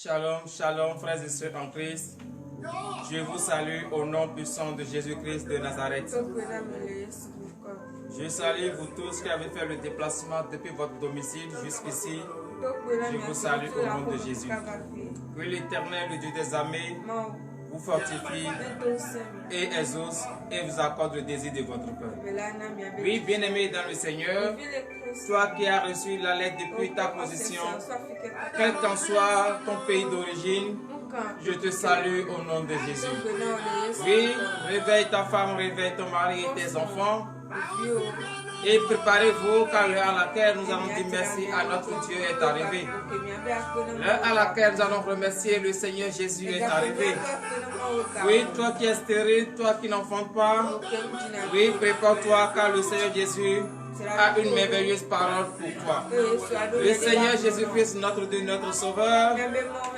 Shalom, shalom, frères et sœurs en Christ. Je vous salue au nom puissant de Jésus-Christ de Nazareth. Je salue vous tous qui avez fait le déplacement depuis votre domicile jusqu'ici. Je vous salue au nom de Jésus. Que l'Éternel, le Dieu des armées, vous fortifie et exauce et vous accorde le désir de votre cœur. Oui, bien-aimé dans le Seigneur, toi qui as reçu la lettre depuis ta position, quel qu'en soit ton pays d'origine, je te salue au nom de Jésus. Oui, réveille ta femme, réveille ton mari et tes enfants. Et préparez-vous car l'heure à laquelle nous allons dire merci à notre Dieu est arrivé. L'heure à laquelle nous allons remercier le Seigneur Jésus est arrivé. Oui, toi qui es stérile, toi qui n'enfantes pas, oui, prépare-toi car le Seigneur Jésus a une merveilleuse parole pour toi. Le Seigneur Jésus-Christ, notre Dieu, notre Sauveur,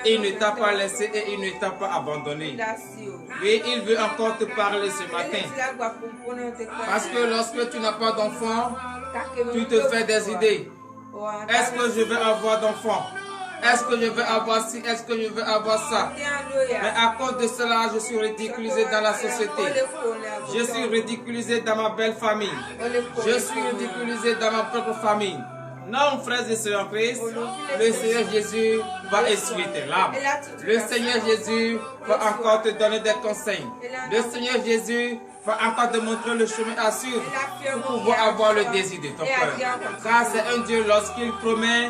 il ne t'a pas laissé et il ne t'a pas abandonné. Oui, il veut encore te parler ce matin. Parce que lorsque tu n'as pas d'enfant, tu te fais des idées. Est-ce que je vais avoir d'enfants? Est-ce que je vais avoir ci? Est-ce que je vais avoir ça? Mais à cause de cela, je suis ridiculisé dans la société. Je suis ridiculisé dans ma belle famille. Je suis ridiculisé dans ma propre famille. Non, frères et sœurs en Christ, le Seigneur Jésus va essuyer tes larmes. Le Seigneur Jésus va encore te donner des conseils. Le Seigneur Jésus va encore te montrer le chemin à suivre pour pouvoir avoir le désir de ton cœur. Car c'est un Dieu, lorsqu'il promet,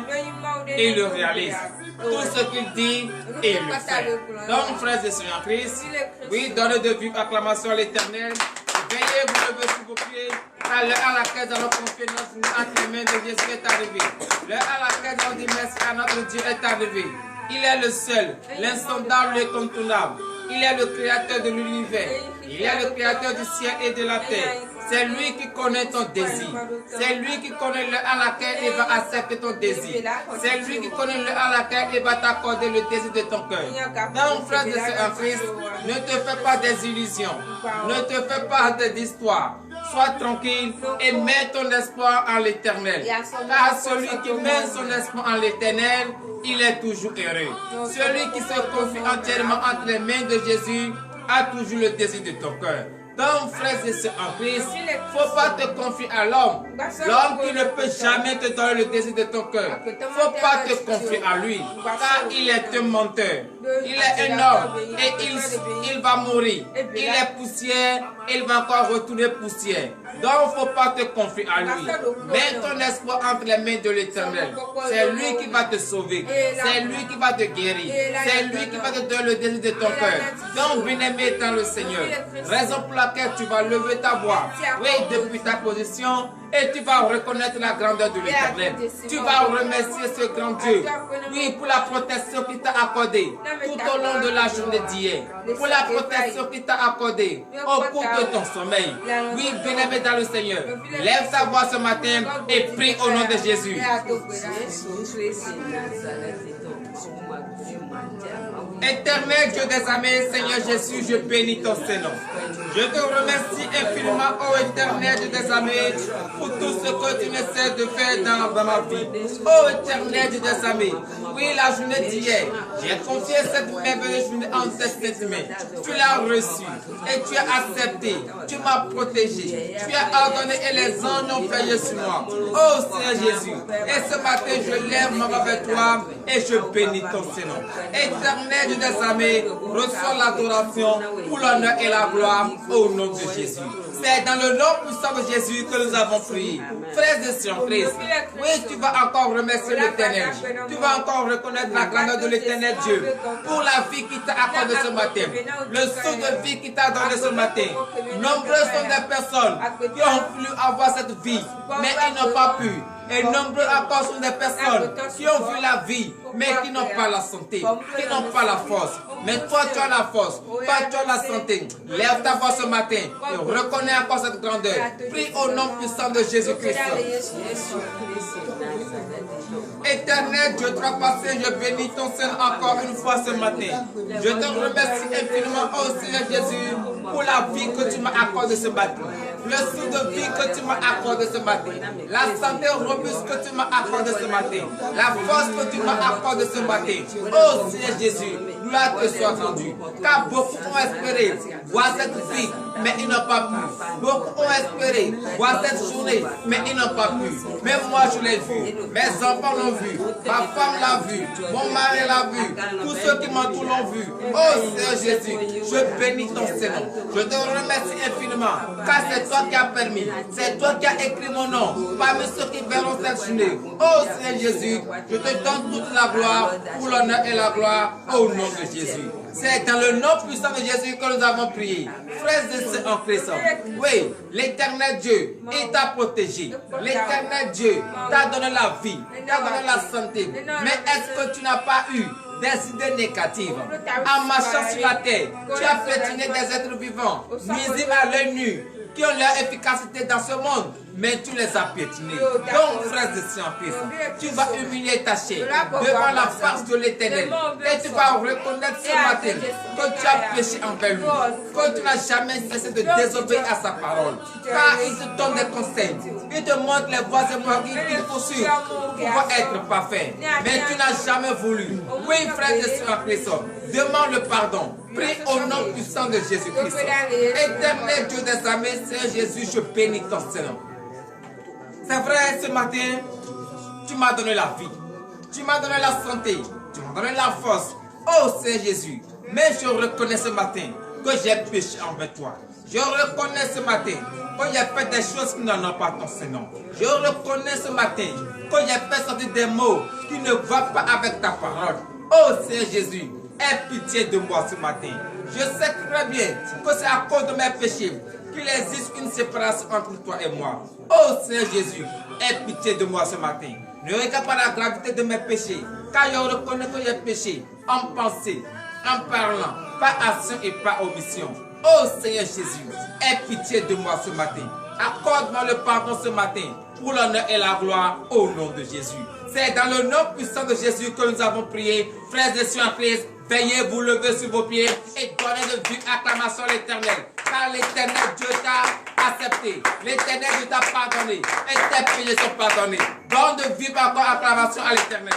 il le réalise. Tout ce qu'il dit, il le fait. Donc, frères et sœurs en Christ, oui, donnez de vive acclamation à l'Éternel. Veillez vous lever sur vos pieds. À l'heure à laquelle nous allons confier notre vie entre les mains de Jésus est arrivé. L'heure à laquelle nous allons dire merci à notre Dieu est arrivé. Il est le seul, l'insondable, l'incontournable. Il est le créateur de l'univers. Il est le créateur du ciel et de la terre. C'est lui qui connaît ton désir. C'est lui qui connaît l'heure à laquelle il va accepter ton désir. C'est lui qui connaît l'heure à laquelle il va t'accorder le désir de ton cœur. Donc, frère de ce en Christ, ne te fais pas des illusions. Ne te fais pas d'histoires. Sois tranquille et mets ton espoir en l'Éternel. Car celui qui met son espoir en l'Éternel, il est toujours heureux. Celui qui se confie entièrement entre les mains de Jésus a toujours le désir de ton cœur. Donc, frères et sœurs en Christ, il ne faut pas te confier à l'homme. L'homme qui ne peut jamais te donner le désir de ton cœur. Il ne faut pas te confier à lui. Car il est un menteur. Il est un homme et il va mourir. Il est poussière, il va encore retourner poussière. Donc, il ne faut pas te confier à lui. Mets ton espoir entre les mains de l'Éternel. C'est lui qui va te sauver. C'est lui qui va te guérir. C'est lui qui va te donner le désir de ton cœur. Donc, bien-aimé dans le Seigneur, raison pour laquelle tu vas lever ta voix, oui, depuis ta position, et tu vas reconnaître la grandeur de l'Éternel. Tu vas remercier ce grand Dieu, oui, pour la protection qu'il t'a accordée tout au long de la journée d'hier, pour la protection qu'il t'a accordée au cours de ton sommeil. Oui, bien-aimé dans le Seigneur, lève ta voix ce matin et prie au nom de Jésus. Éternel Dieu des armées, Seigneur Jésus, je bénis ton Seigneur. Je te remercie infiniment, ô Éternel Dieu des armées, pour tout ce que tu ne cesses de faire dans ma vie. Ô Éternel Dieu des armées, oui, la journée d'hier, j'ai confié cette merveilleuse journée en tes mains. Tu l'as reçue et tu as accepté. Tu m'as protégé. Tu as ordonné et les anges ont veillé sur moi. Ô Seigneur Jésus, et ce matin, je lève ma main vers toi et je bénis ton Seigneur. Éternel Dieu des armées, reçois l'adoration pour l'honneur et la gloire au nom de Jésus. C'est dans le nom puissant de Jésus que nous avons prié. Frères et sœurs en Christ, oui, tu vas encore remercier l'Éternel. Tu vas encore reconnaître la grandeur de l'Éternel Dieu pour la vie qui t'a accordée ce matin, le souffle de vie qui t'a donné ce matin. Nombreuses sont des personnes qui ont voulu avoir cette vie, mais ils n'ont pas pu. Et nombreux encore sont des personnes qui ont vu la vie, mais qui n'ont pas la santé, qui n'ont pas la force. Mais toi, tu as la force, toi, tu as la santé. Lève ta voix ce matin et reconnais encore cette grandeur. Prie au nom puissant de Jésus-Christ. Éternel Dieu trois passé, je bénis ton Seigneur encore une fois ce matin. Je te remercie infiniment, ô Seigneur Jésus, pour la vie que tu m'as accordée ce matin. le souffle de vie que tu m'as accordé ce matin, la santé robuste que tu m'as accordé ce matin, la force que tu m'as accordé ce matin. Oh Seigneur Jésus, gloire te soit rendue. Car beaucoup ont espéré voir cette vie, mais ils n'ont pas pu. Beaucoup ont espéré voir cette journée, mais ils n'ont pas pu. Mais moi je l'ai vu, mes enfants l'ont vu, ma femme l'a vu, mon mari l'a vu, tous ceux qui m'entourent l'ont vu. Oh Seigneur Jésus, je bénis ton Seigneur. Je te remercie infiniment, car c'est toi qui as permis, c'est toi qui as écrit mon nom parmi ceux qui verront cette journée. Oh Seigneur Jésus, je te donne toute la gloire, pour l'honneur et la gloire au nom de Jésus. C'est dans le nom puissant de Jésus que nous avons prié. Frères et sœurs en Christ. Oui, l'éternel Dieu, il t'a protégé. L'éternel Dieu t'a donné la vie, t'a donné la santé. Mais est-ce que tu n'as pas eu des idées négatives? En marchant sur la terre, tu as piétiné des êtres vivants, nuisibles à l'œil nu, qui ont leur efficacité dans ce monde, mais tu les as piétinés. Donc, frères et sœurs en Christ, tu vas humilier ta chair devant la face de l'Éternel et tu vas reconnaître ce matin que tu as péché envers lui, que tu n'as jamais cessé de désobéir à sa parole, car il te donne des conseils, il te montre les voies et moyens qu'il faut suivre pour pouvoir être parfait, mais tu n'as jamais voulu. Oui, frères et sœurs en Christ, demande le pardon. Prie au nom puissant de Jésus-Christ. Éternel Dieu des armées, Seigneur Jésus, je bénis ton Seigneur. C'est vrai, ce matin, tu m'as donné la vie, tu m'as donné la santé, tu m'as donné la force. Oh Seigneur Jésus, mais je reconnais ce matin que j'ai péché envers toi. Je reconnais ce matin que j'ai fait des choses qui n'en ont pas ton Seigneur. Je reconnais ce matin que j'ai fait sortir des mots qui ne vont pas avec ta parole. Oh Seigneur Jésus, aie pitié de moi ce matin. Je sais très bien que c'est à cause de mes péchés qu'il existe une séparation entre toi et moi. Oh Seigneur Jésus, aie pitié de moi ce matin. Ne regarde pas la gravité de mes péchés, car je reconnais que j'ai péché en pensée, en parlant, par action et par omission. Oh Seigneur Jésus, aie pitié de moi ce matin. Accorde-moi le pardon ce matin, pour l'honneur et la gloire au nom de Jésus. C'est dans le nom puissant de Jésus que nous avons prié. Frères et sœurs en Christ, veuillez vous lever sur vos pieds et donner de vive acclamation à l'Éternel. Car l'Éternel Dieu t'a accepté. L'Éternel Dieu t'a pardonné. Et tes péchés sont pardonnés. Donne de vive encore acclamation à l'Éternel.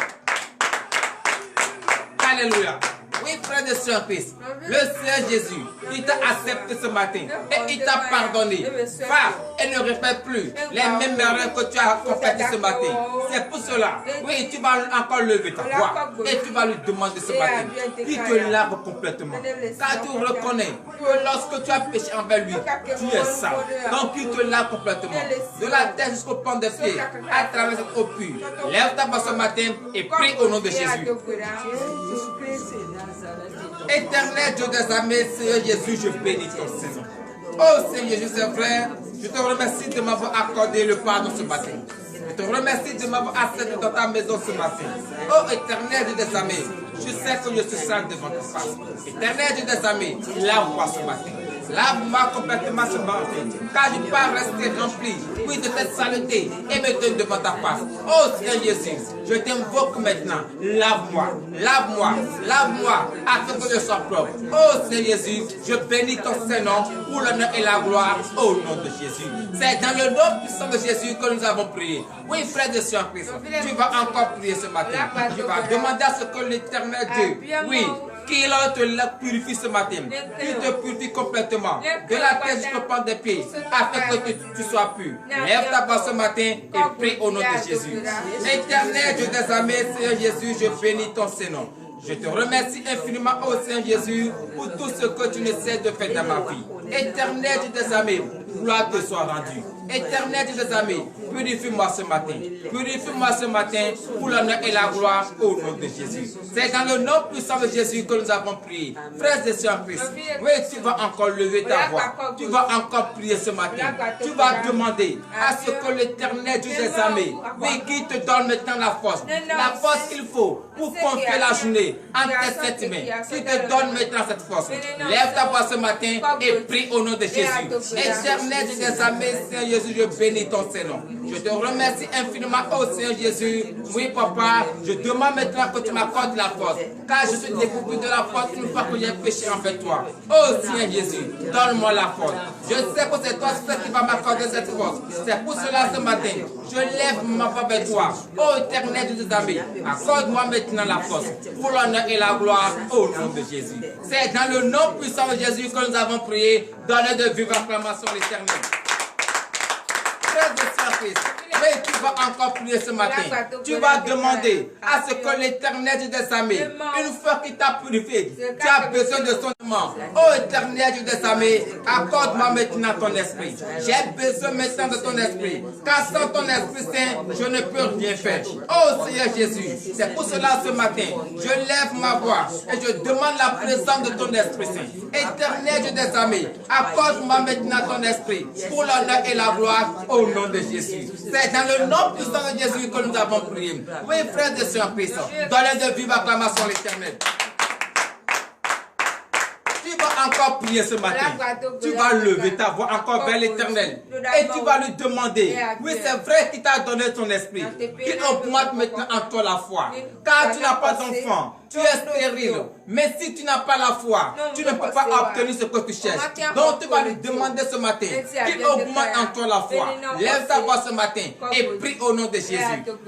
Alléluia. Oui, frères et sœurs en Christ, le Seigneur Jésus, il t'a accepté ce matin et il t'a pardonné. Va et ne répète plus les mêmes erreurs que tu as commettées ce matin. C'est pour cela, oui, tu vas encore lever ta voix et tu vas lui demander ce matin qu'il te lave complètement. Car tu reconnais que lorsque tu as péché envers lui, tu es sale. Donc il te lave complètement. De la tête jusqu'au pan des pieds, à travers cette eau pure. Lève ta voix ce matin et prie au nom de Jésus. Éternel Dieu des armées, Seigneur Jésus, je bénis ton Seigneur. Oh Seigneur Jésus, c'est vrai, je te remercie de m'avoir accordé le pardon ce matin. Je te remercie de m'avoir accepté dans ta maison ce matin. Oh Éternel Dieu des armées, je sais que je suis sale devant ta face. Éternel Dieu des armées, lave-moi ce matin. Lave-moi complètement ce matin, car je ne peux pas rester rempli, oui, de cette saleté et me tenir devant ta face. Oh Seigneur Jésus, je t'invoque maintenant, lave-moi, lave-moi, lave-moi, afin que je sois propre. Oh Seigneur Jésus, je bénis ton Saint-Nom pour l'honneur et la gloire au nom de Jésus. C'est dans le nom puissant de Jésus que nous avons prié. Oui, frère de Saint Christ, tu vas encore prier ce matin. Tu vas demander à ce que l'Éternel Dieu, oui, qu'il te purifie ce matin, qu'il te purifie complètement, de la tête jusqu'au pan des pieds, afin que tu sois pur. Lève ta voix ce matin et prie au nom de Jésus. Éternel Dieu des armées, Seigneur Jésus, je bénis ton Saint-Nom. Je te remercie infiniment, ô Seigneur Jésus, pour tout ce que tu ne cesses de faire dans ma vie. Éternel Dieu des armées, gloire te soit rendue. Éternel Dieu des armées, purifie-moi ce matin. Purifie-moi ce matin pour l'honneur et la gloire au nom de Jésus. C'est dans le nom puissant de Jésus que nous avons prié. Frères et sœurs en Christ, oui, tu vas encore lever ta voix. Tu vas encore prier ce matin. Tu vas demander à ce que l'Éternel Dieu des armées, oui, qui te donne maintenant la force qu'il faut pour confier la journée entre tes mains. Qui te donne maintenant cette force. Lève ta voix ce matin et prie au nom de Jésus. Éternel Dieu des armées, Seigneur Jésus, je bénis ton Seigneur. Je te remercie infiniment, oh Seigneur Jésus. Oui, papa, je demande maintenant que tu m'accordes la force, car je suis dépourvu de la force une fois que j'ai péché envers toi. Oh Seigneur Jésus, donne-moi la force. Je sais que c'est toi qui va m'accorder cette force. C'est pour cela ce matin, je lève ma voix vers toi. Oh éternel de tes amis, accorde-moi maintenant la force pour l'honneur et la gloire au nom de Jésus. C'est dans le nom puissant de Jésus que nous avons prié. Donne de vive acclamation à l'Éternel. Frère de Saint-Christ, mais tu vas encore prier ce matin. Tu vas demander à ce que l'Éternel Dieu des armées, une fois qu'il t'a purifié, tu as besoin de son aimant. Oh éternel Dieu des armées, accorde-moi maintenant ton esprit. J'ai besoin maintenant de ton esprit. Car sans ton esprit saint, je ne peux rien faire. Oh Seigneur Jésus, c'est pour cela ce matin, je lève ma voix et je demande la présence de ton esprit saint. Éternel Dieu des armées, accorde-moi maintenant ton esprit pour l'honneur et la gloire au nom de Jésus. C'est dans le nom puissant de Jésus que nous avons prié. Oui, frères et sœurs en Christ, donnez de vive acclamation à l'Éternel. Tu vas encore prier ce matin. Tu vas lever ta voix encore vers l'Éternel. Et tu vas lui demander, oui c'est vrai qu'il t'a donné ton esprit, qu'il augmente maintenant en toi la foi. Car tu n'as pas d'enfant. Tu es stérile, mais si tu n'as pas la foi, tu ne peux pas obtenir ce que tu cherches. Donc tu vas lui demander ce matin qu'il augmente en toi la foi. Lève ta voix ce matin et prie au nom de Jésus.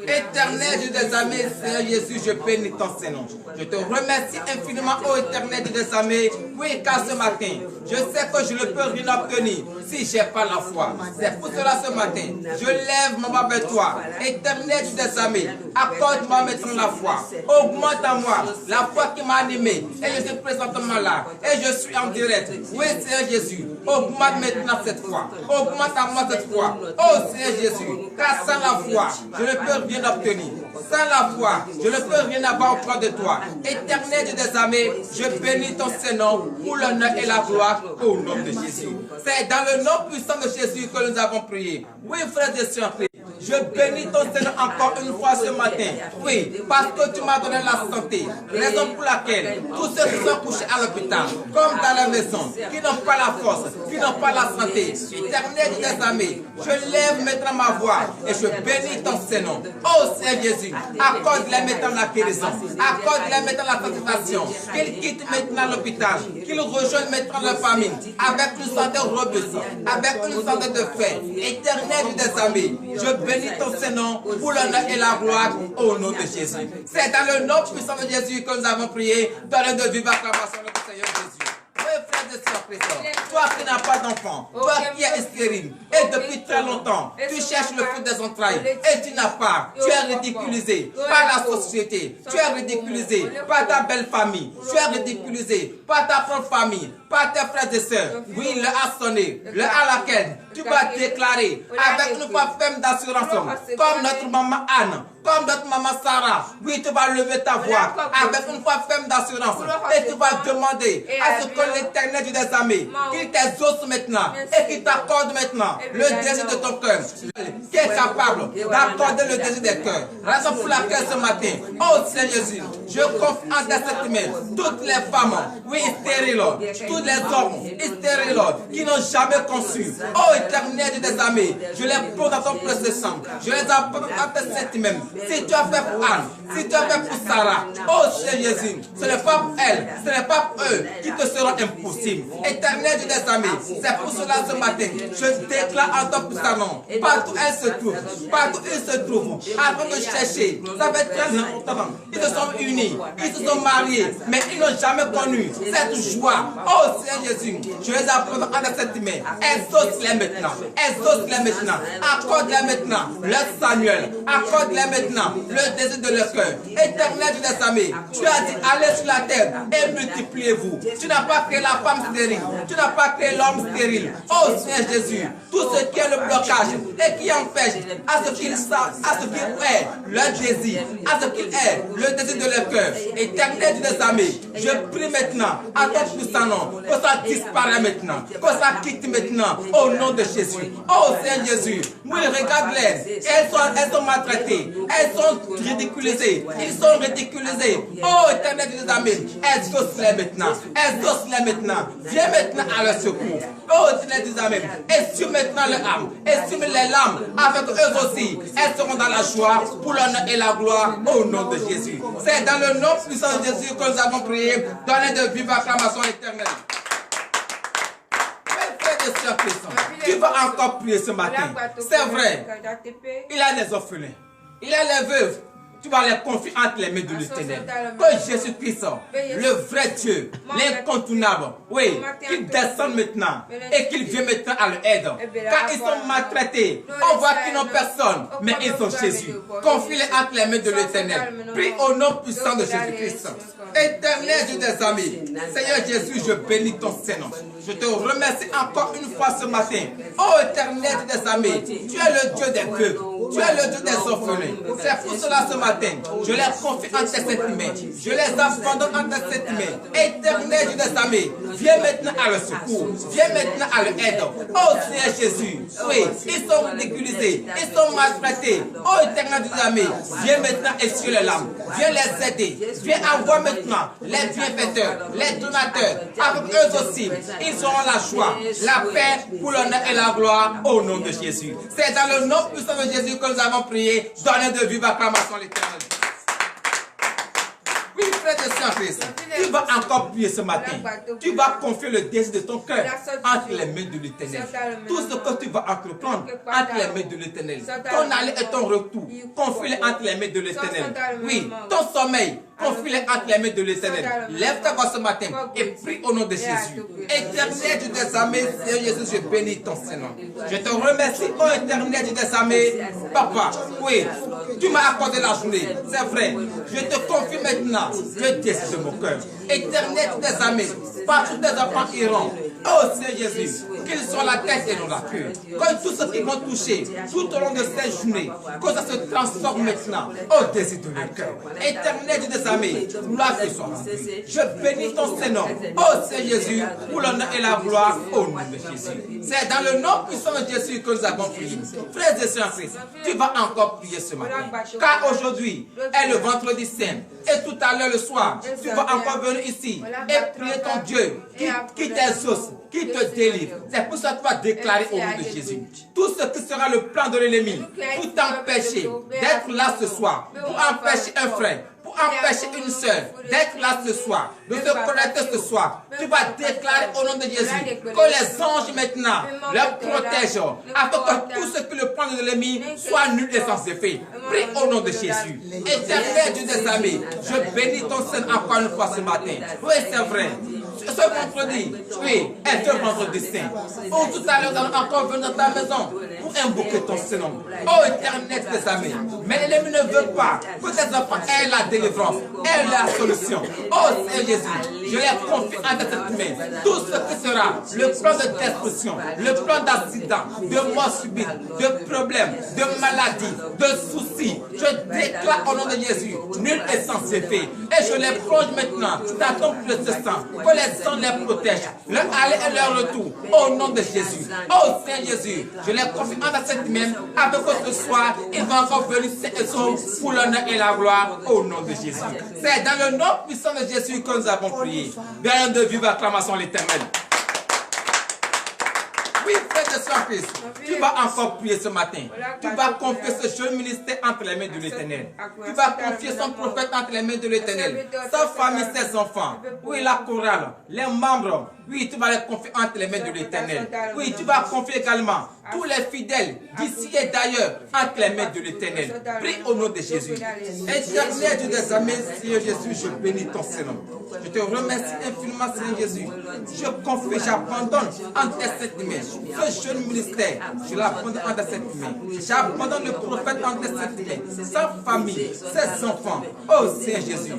Éternel Dieu des armées, Seigneur Jésus, je bénis ton Seigneur. Je te remercie infiniment, ô éternel Dieu des armées. Oui, car ce matin, je sais que je ne peux rien obtenir si je n'ai pas la foi. C'est pour cela ce matin, je lève mon bras vers toi. Éternel Dieu des armées, accorde-moi maintenant la foi. Augmente en moi la foi qui m'a animé, et je suis présentement là, et je suis en direct. Oui, Seigneur Jésus, augmente maintenant cette foi, augmente en moi cette foi. Oh Seigneur Jésus, car sans la foi, je ne peux rien obtenir. Sans la foi, je ne peux rien avoir auprès de toi. Éternel Dieu des armées, je bénis ton Saint-Nom pour l'honneur et la gloire au nom de Jésus. C'est dans le nom puissant de Jésus que nous avons prié. Oui, frères et sœurs, je bénis ton Seigneur encore une fois ce matin. Oui, parce que tu m'as donné la santé. Raison pour laquelle tous ceux qui sont couchés à l'hôpital, comme dans la maison, qui n'ont pas la force, qui n'ont pas la santé, éternel des armées, je lève maintenant ma voix et je bénis ton Seigneur. Oh Seigneur Jésus, accorde-les maintenant la guérison, accorde-les maintenant la satisfaction, qu'ils quittent maintenant l'hôpital, qu'ils rejoignent maintenant la famille avec une santé robuste, avec une santé de fer. Éternel des armées, je bénis ton Seigneur pour l'honneur et la gloire au nom de Jésus. C'est dans le nom puissant de Jésus que nous avons prié. Donne de vive acclamation à notre Seigneur Jésus. Oui, frères et sœurs chrétiens, toi qui n'as pas d'enfant, toi qui es stérile, et depuis très longtemps, tu cherches le fruit des entrailles, et tu n'as pas, tu es ridiculisé par la société, tu es ridiculisé par ta belle famille, tu es ridiculisé par ta propre famille, par tes frères et sœurs. Oui, l'heure a sonné, l'heure à laquelle tu vas déclarer avec une voix ferme d'assurance, comme notre maman Anne, comme notre maman Sarah. Oui, tu vas lever ta voix avec une voix ferme d'assurance et tu vas demander à ce que l'Éternel Dieu des armées, qu'il t'exauce maintenant et qu'il t'accorde maintenant le désir de ton cœur, qui est capable d'accorder le désir des cœurs. Raison pour laquelle ce matin, oh Seigneur Jésus, je confie en tes mains toutes les femmes, oui, stériles, tous les hommes stériles qui n'ont jamais conçu. Oh éternel Dieu des armées, je les pose dans ton précieux sang, je les apporte à tes saintes mains. Si tu as fait pour Anne, si tu as fait pour Sarah, oh Seigneur Jésus, ce n'est pas pour elle, ce n'est pas pour eux qui te seront impossibles. Éternel Dieu des armées, c'est pour cela ce matin, je déclare en ton puissant nom, partout elle se trouve, partout ils se trouvent, avant de chercher, ça fait très longtemps, ils se sont unis, ils se sont mariés, mais ils n'ont jamais connu cette joie. Oh Seigneur Jésus, je les apporte en cette main, exauce-les maintenant, exauce-les maintenant, accorde-les maintenant, leur Samuel, accorde-les maintenant le désir de leur cœur. Éternel Dieu des armées, tu as dit allez sur la terre et multipliez-vous. Tu n'as pas créé la femme stérile, tu n'as pas créé l'homme stérile. Oh Seigneur Jésus, tout ce qui est le blocage et qui empêche à ce qu'ils savent, à ce qu'ils aient leur désir, à ce qu'ils aient le désir de leur cœur. Éternel Dieu des armées, je prie maintenant à ton puissant nom que ça disparaît maintenant, que ça quitte maintenant, au nom de Jésus. Oh Seigneur Jésus, oui, regarde-les, elles sont maltraitées, elles sont ridiculisées, ils sont ridiculisés. Oh Éternel des armées, exauce-les maintenant, exauce-les maintenant, viens maintenant à leur secours. Oh Éternel des armées, essuie maintenant leur âme, essuie les larmes, avec eux aussi, elles seront dans la joie pour l'honneur et la gloire au nom de Jésus. C'est dans le nom puissant de Jésus que nous avons prié, donnez de vives acclamations éternelles. Tu vas encore prier ce matin. C'est vrai. Il y a les orphelins. Il y a les veuves. Tu vas les confier entre les mains de l'Éternel. Que Jésus-Christ, le vrai Dieu, l'incontournable, oui, qu'il descende maintenant et qu'il vienne maintenant à leur aide. Car ils sont maltraités. On voit qu'ils n'ont personne, mais ils ont Jésus. Confie-les entre les mains de l'Éternel. Prie au nom puissant de Jésus-Christ. Éternel Dieu des amis, Seigneur Jésus, je bénis ton Saint-Nom. Je te remercie encore une fois ce matin. Oh Éternel Dieu des amis, tu es le Dieu des veuves. Tu es le Dieu des orphelins. C'est pour cela ce matin, je les confie entre tes mains. Je les abandonne entre tes mains. Éternel Dieu des amis, viens maintenant à leur secours. Viens maintenant à leur aide. Oh Seigneur Jésus, oui, ils sont ridiculisés. Ils sont maltraités. Oh Éternel Dieu des amis, viens maintenant essuyer les larmes. Viens les aider. Viens avoir maintenant les bienfaiteurs, les donateurs. Avec eux aussi, ils auront la joie, la paix pour l'honneur et la gloire au nom de Jésus. C'est dans le nom puissant de Jésus que nous avons prié. Donnez de vives acclamations l'Éternel. Oui, frère de Saint-Christ, tu vas encore prier ce matin. Tu vas confier le désir de ton cœur entre les mains de l'Éternel. Tout ce que tu vas entreprendre entre les mains de l'Éternel. Ton aller et ton retour, confie-les entre les mains de l'Éternel. Oui, ton sommeil, confie-les entre les mains de l'Éternel. Lève ta voix ce matin et prie au nom de Jésus. Éternel Dieu des armées, Seigneur Jésus, je bénis ton Saint-Nom. Je te remercie, oh Éternel Dieu des armées. Papa, oui, tu m'as accordé la journée, c'est vrai. Je te confie maintenant le désir de mon cœur. Éternel Dieu des armées, partout tes enfants iront. Oh Seigneur Jésus, qu'ils soient la tête et non la queue. Que tout ce qui vont toucher tout au long de cette journée, que ça se transforme maintenant au désir de leur cœur. Éternel Dieu des armées, gloire te soit rendue. Je bénis ton Saint-Nom. Oh Seigneur Jésus, pour l'honneur et la gloire au nom de Jésus. C'est dans le nom puissant de Jésus que nous avons prié. Frères et sœurs en Christ, tu vas encore prier ce matin. Car aujourd'hui est le vendredi saint. Et tout à l'heure le soir, tu vas encore venir ici et prier ton Dieu qui t'exauce, qui te délivre. C'est pour ça que tu vas déclarer au nom de Jésus. Tout ce qui sera le plan de l'ennemi pour t'empêcher d'être là ce soir, pour empêcher un frère, pour empêcher une sœur d'être là ce soir, de se connecter ce soir. Tu vas déclarer au nom de Jésus que les anges maintenant leur protègent afin que tout ce que le plan de l'ennemi soit nul et sans effet. Prie au nom de Jésus. Éternel Dieu des armées, je bénis ton Saint encore une fois ce matin. Oui, c'est vrai. Ce vendredi, oui, est un vendredi saint. Oh, tout à l'heure, nous allons encore venir dans ta maison pour invoquer ton Saint-Nom. Oh, Éternel des armées. Mais l'ennemi ne veut pas que tes enfants aient la délivrance, aient la solution. Oh, Seigneur Jésus, je les confie en tes mains. Tout ce qui sera le plan de destruction, le plan d'accident, de mort subite, de problèmes, de maladies, de soucis, je déclare au nom de Jésus, nul est sans effet. Et je les plonge maintenant dans ton précieux sang. Que les anges les protègent, leur aller et leur retour, au nom de Jésus. Oh Seigneur Jésus, je les confie en cette main, avec que ce soir, ils vont encore venir pour l'honneur et la gloire, au nom de Jésus. C'est dans le nom puissant de Jésus que nous avons prié. Bien de vive acclamation l'Éternel. Oui, frère de Saint-Christ, tu vas encore prier ce matin. Tu vas confier ce jeune ministère entre les mains de l'Éternel. Tu vas confier son prophète entre les mains de l'Éternel. Sa famille, ses enfants. Oui, la chorale, les membres. Oui, tu vas les confier entre les mains de l'Éternel. Oui, tu vas confier également tous les fidèles d'ici et d'ailleurs entre les mains de l'Éternel. Prie au nom de Jésus. Éternel Dieu des armées, Seigneur Jésus, je bénis ton Saint-Nom. Je te remercie infiniment, Seigneur Jésus. Je confie, j'abandonne entre cette main ce jeune ministère. Je l'abandonne entre cette main. J'abandonne le prophète entre cette main. Sa famille, ses enfants. Oh Seigneur Jésus.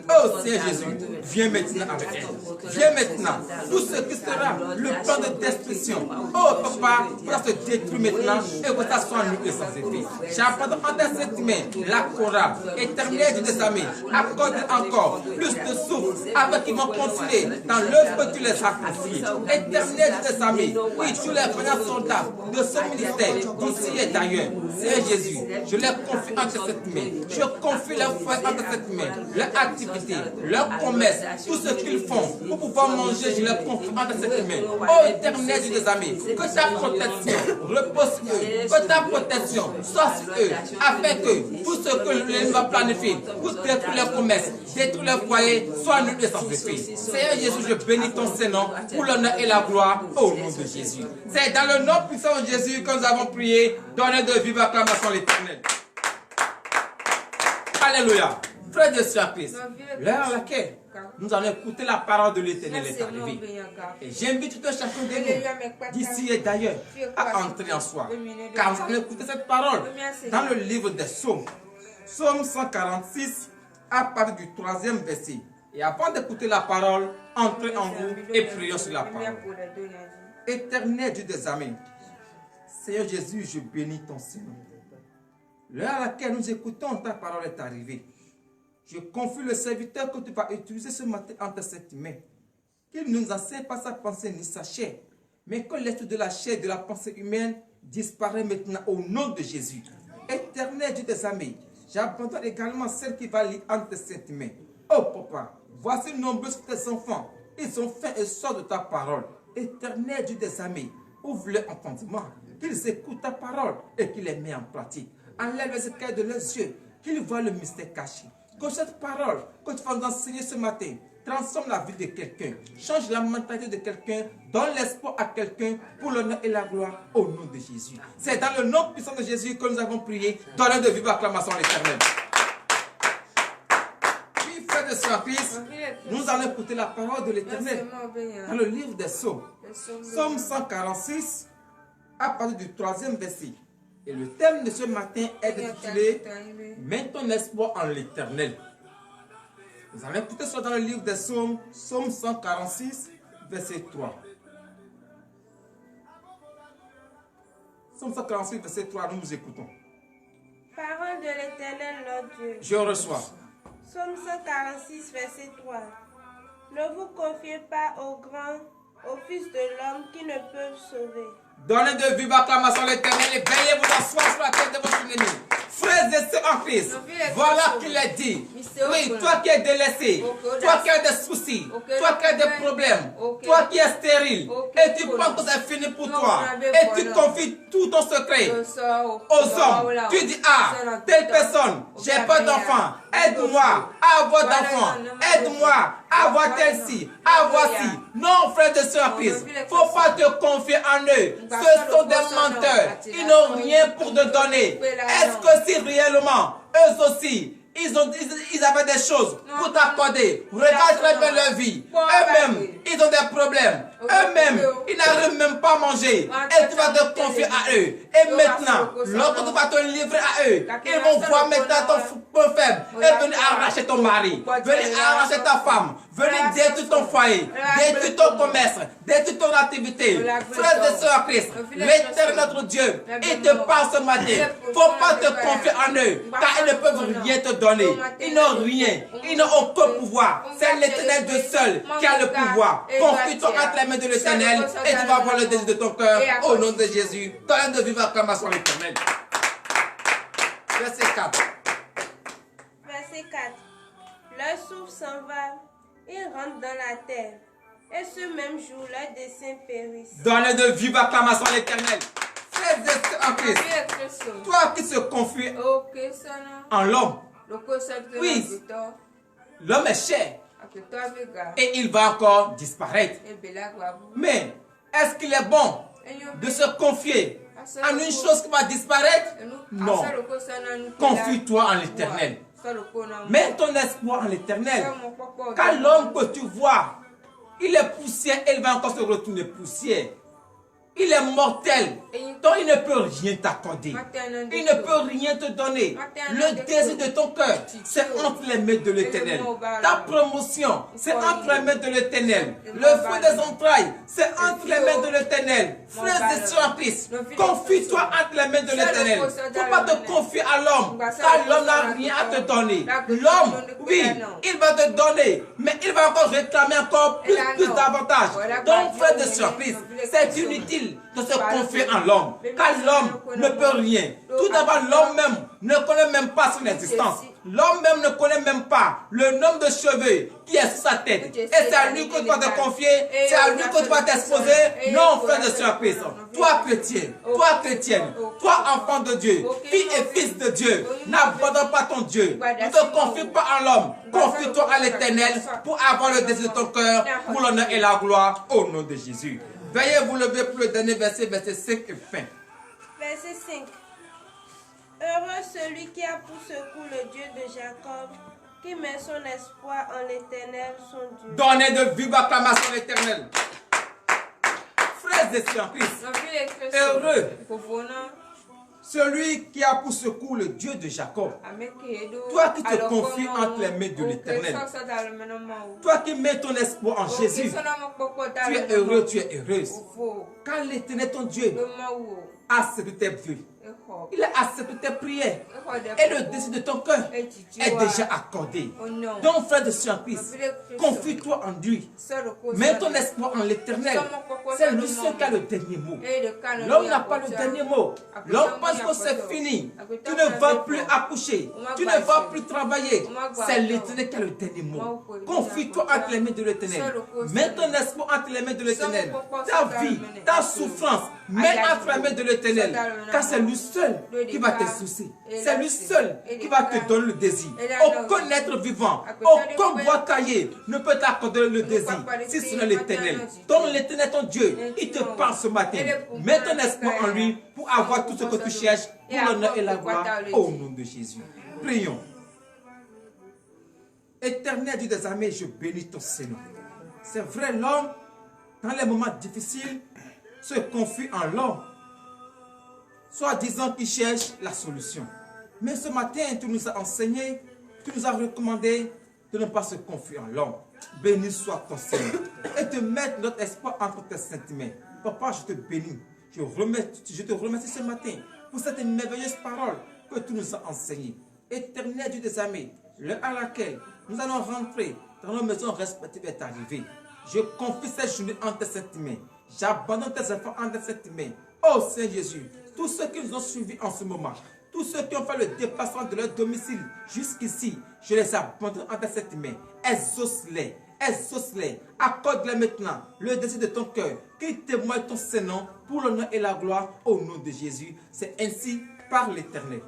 Oh Seigneur Jésus. Viens maintenant avec elle. Viens maintenant. Tout ce qui sera le plan de destruction. Oh papa, que ça se détruise maintenant et que ça soit nul et sans effet. J'apprends entre cette main la chorale éternelle du désamé. Accorde encore plus de souffle avec qu'ils vont continuer dans l'œuvre que tu les as confiée. Éternel du désamé, oui, tous les frères soldats de ce ministère, d'ici et d'ailleurs. Seigneur Jésus, je les confie entre cette main. Je confie leurs frères entre cette main. Leur activité, leur commerce, tout ce qu'ils font pour pouvoir manger, je les confie entre cette main. Oh éternel du désamé, que ta protection repose sur eux, que ta protection soit sur eux, afin que tout ce que l'ennemi va planifier pour détruire leur commerce, détruire leur foyer, soit nul et sans effet. Seigneur Jésus, je bénis ton Saint-Nom pour l'honneur et la gloire au nom de Jésus. C'est dans le nom puissant de Jésus que nous avons prié. Donnez de vive acclamation à l'Éternel. Alléluia. Frères de Christ, l'heure à laquelle nous allons écouter la parole de l'Éternel est arrivée. Et j'invite tout chacun de nous, d'ici et d'ailleurs, à entrer en soi. Car nous allons écouter cette parole dans le livre des Psaumes. Psaume 146, à partir du 3e verset. Et avant d'écouter la parole, entrez en vous et prions sur la parole. Éternel Dieu des armées, Seigneur Jésus, je bénis ton Seigneur. L'heure à laquelle nous écoutons ta parole est arrivée. Je confie le serviteur que tu vas utiliser ce matin entre cette main. Qu'il ne nous enseigne pas sa pensée ni sa chair, mais que l'esprit de la chair et de la pensée humaine disparaît maintenant au nom de Jésus. Éternel Dieu des armées, j'abandonne également celle qui va lire entre cette main. Oh papa, voici nombreux tes enfants. Ils ont faim et soif de ta parole. Éternel Dieu des armées, ouvre leur entendement, qu'ils écoutent ta parole et qu'ils les mettent en pratique. Enlève les écailles de leurs yeux, qu'ils voient le mystère caché. Que cette parole que tu vas nous enseigner ce matin transforme la vie de quelqu'un, change la mentalité de quelqu'un, donne l'espoir à quelqu'un pour l'honneur et la gloire au nom de Jésus. C'est dans le nom puissant de Jésus que nous avons prié. Donnez de vive acclamation à l'Éternel. Puis, frères de Christ, nous allons écouter la parole de l'Éternel dans le livre des Psaumes. Psaume 146, à partir du 3e verset. Et le thème de ce matin est intitulé « Mets ton espoir en l'Éternel ». Nous allons écouter ça dans le livre des Psaumes, Psaume 146, verset 3. Psaume 146, verset 3, nous écoutons. Parole de l'Éternel, notre Dieu. Je reçois. Psaume 146, verset 3. Ne vous confiez pas aux grands, aux fils de l'homme qui ne peuvent sauver. Donnez de vive acclamation à l'Éternel et veillez vous asseoir sur la tête de votre ennemi. Frères et sœurs en Christ, voilà qu'il est dit. Oui, toi qui es délaissé, toi qui as des soucis, toi qui as des problèmes, toi qui es stérile, et tu penses que c'est fini pour toi, et tu confies tout ton secret aux hommes. Tu dis, ah, telle personne, j'ai pas d'enfant, aide-moi à avoir d'enfant, aide-moi à avoir tel-ci, à avoir ci. Non, frères et sœurs en Christ, il ne faut pas te confier en eux. Ce sont des menteurs, ils n'ont rien pour te donner. Est-ce que si réellement, eux aussi, ils avaient des choses pour t'accorder? Regarde très bien leur vie. Eux-mêmes, ils ont des problèmes. Eux-mêmes, ils n'arrivent même pas à manger. Et tu vas te confier à eux. Et maintenant, lorsque tu vas te livrer à eux, ils vont voir maintenant ton point faible et venir arracher ton mari, venir arracher ta femme, venir détruire ton foyer, détruire ton commerce, détruire ton activité. Frères et sœurs en Christ, l'Éternel notre Dieu, il te parle ce matin. Il ne faut pas te confier en eux, car ils ne peuvent rien te donner. Ils n'ont rien, ils n'ont aucun pouvoir. C'est l'Éternel Dieu seul qui a le pouvoir. Confie-toi entre les mains de l'Éternel et tu vas voir le désir de ton cœur au nom de Jésus. Donne de vivre acclamation à l'Éternel. Verset 4. Verset 4. Leur souffle s'en va, ils rentrent dans la terre. Et ce même jour, leurs desseins périssent. Donne de vivre acclamation à l'Éternel. Frères et sœurs en Christ, toi qui se confies en l'homme, oui, l'homme est cher et il va encore disparaître. Mais est-ce qu'il est bon de se confier en une chose qui va disparaître? Non. Confie-toi en l'Éternel. Mets ton espoir en l'Éternel. Car l'homme que tu vois, il est poussière et il va encore se retourner poussière. Il est mortel. Donc il ne peut rien t'accorder. Il ne peut rien te donner. Le désir de ton cœur, c'est entre les mains de l'Éternel. Ta promotion, c'est entre les mains de l'Éternel. Le fruit des entrailles, c'est entre les mains de l'Éternel. Frères et sœurs en Christ, confie-toi entre les mains de l'Éternel. Il ne faut pas te confier à l'homme, car l'homme n'a rien à te donner. L'homme, oui, il va te donner, mais il va encore réclamer encore plus d'avantages. Donc, frères et sœurs en Christ, c'est inutile de se confier en l'homme, car l'homme ne peut rien. Tout d'abord, l'homme même ne connaît même pas son existence. L'homme même ne connaît même pas le nombre de cheveux qui est sur sa tête. Et c'est à lui que tu vas te confier, c'est à lui que tu vas t'exposer. Non, frère de surprise. Toi chrétien, toi chrétienne, toi enfant de Dieu, fille et fils de Dieu, n'abandonne pas ton Dieu. Ne te confie pas en l'homme. Confie-toi à l'Éternel pour avoir le désir de ton cœur, pour l'honneur et la gloire, au nom de Jésus. Veuillez vous lever pour le dernier verset, verset 5 et fin. Verset 5. Heureux celui qui a pour secours le Dieu de Jacob, qui met son espoir en l'Éternel, son Dieu. Donnez de vive acclamation à l'Éternel. Frères et sœurs en Christ, heureux celui qui a pour secours le Dieu de Jacob. Toi qui te confies entre les mains de l'Éternel. Toi qui mets ton espoir en Jésus. Tu es heureux, tu es heureuse. Car l'Éternel, ton Dieu, a accepté tes vœux. Il a accepté tes prières. Et le désir de ton cœur est déjà accordé. Donc, frère de Saint-Christ, confie-toi en lui. Mets ton espoir en l'Éternel. C'est lui seul qui a le dernier mot. L'homme n'a pas le dernier mot. L'homme pense que c'est fini. Tu ne vas plus accoucher. Tu ne vas plus travailler. C'est l'Éternel qui a le dernier mot. Confie-toi entre les mains de l'Éternel. Mets ton espoir entre les mains de l'Éternel. Ta vie, ta souffrance, mets entre les mains de l'Éternel. Car c'est lui seul qui va te soucier. C'est lui seul qui va te donner le désir. Aucun être vivant, aucun bois taillé ne peut t'accorder le désir si ce n'est l'Éternel. Donc l'Éternel, ton Dieu, il te parle ce matin. Mets ton espoir en lui pour avoir tout ce que tu cherches pour l'honneur et la gloire au nom de Jésus. Prions. Éternel Dieu des armées, je bénis ton Seigneur. C'est vrai, l'homme, dans les moments difficiles, se confie en l'homme, soit disant qu'il cherche la solution. Mais ce matin, tu nous as enseigné, tu nous as recommandé de ne pas se confier en l'homme. Béni soit ton Seigneur. Et de mettre notre espoir entre tes saintes mains. Papa, je te bénis. Je te remercie ce matin pour cette merveilleuse parole que tu nous as enseignée. Éternel Dieu des armées, l'heure à laquelle nous allons rentrer dans nos maisons respectives est arrivée. Je confie cette journée en tes saintes mains. J'abandonne tes enfants en tes saintes mains. Oh Seigneur Jésus, tous ceux qui nous ont suivis en ce moment, tous ceux qui ont fait le déplacement de leur domicile jusqu'ici, je les abandonne en tes saintes mains. Exauce-les, exauce-les, accorde-les maintenant le désir de ton cœur, qui témoigne ton Saint-Nom pour l'honneur et la gloire au nom de Jésus. C'est ainsi par l'Éternel.